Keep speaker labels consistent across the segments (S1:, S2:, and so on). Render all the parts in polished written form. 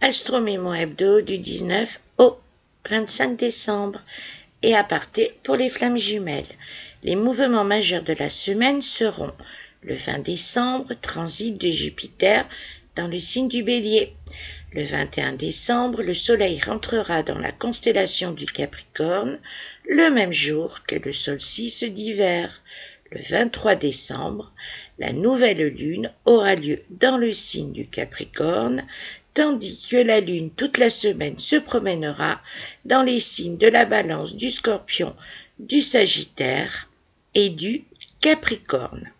S1: Astromémo Hebdo du 19 au 25 décembre et aparté pour les flammes jumelles. Les mouvements majeurs de la semaine seront le 20 décembre, transit de Jupiter dans le signe du Bélier. Le 21 décembre, le Soleil rentrera dans la constellation du Capricorne, le même jour que le solstice d'hiver. Le 23 décembre, la nouvelle lune aura lieu dans le signe du Capricorne, tandis que la lune toute la semaine se promènera dans les signes de la Balance, du Scorpion, du Sagittaire et du Capricorne.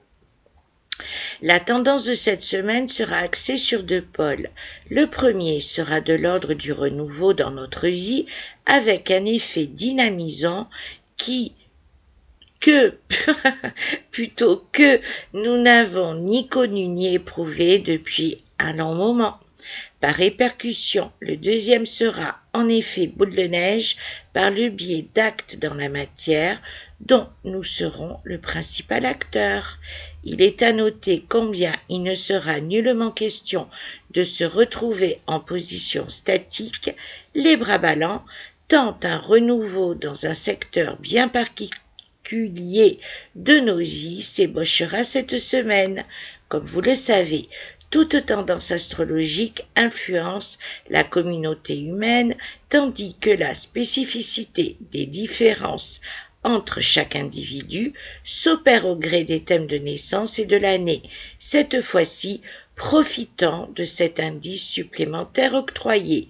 S1: La tendance de cette semaine sera axée sur deux pôles. Le premier sera de l'ordre du renouveau dans notre vie, avec un effet dynamisant plutôt que nous n'avons ni connu ni éprouvé depuis un long moment. Par répercussion, le deuxième sera en effet boule de neige par le biais d'actes dans la matière dont nous serons le principal acteur. Il est à noter combien il ne sera nullement question de se retrouver en position statique, les bras ballants, tant un renouveau dans un secteur bien particulier de nos vies s'ébauchera cette semaine. Comme vous le savez, toute tendance astrologique influence la communauté humaine, tandis que la spécificité des différences entre chaque individu s'opère au gré des thèmes de naissance et de l'année, cette fois-ci profitant de cet indice supplémentaire octroyé.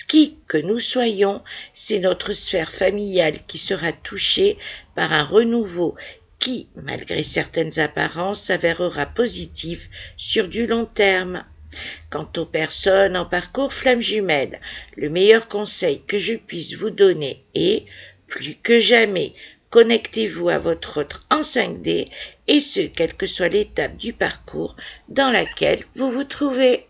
S1: Qui que nous soyons, c'est notre sphère familiale qui sera touchée par un renouveau qui, malgré certaines apparences, s'avérera positif sur du long terme. Quant aux personnes en parcours flamme jumelle, le meilleur conseil que je puisse vous donner est, plus que jamais, connectez-vous à votre autre en 5D, et ce, quelle que soit l'étape du parcours dans laquelle vous vous trouvez.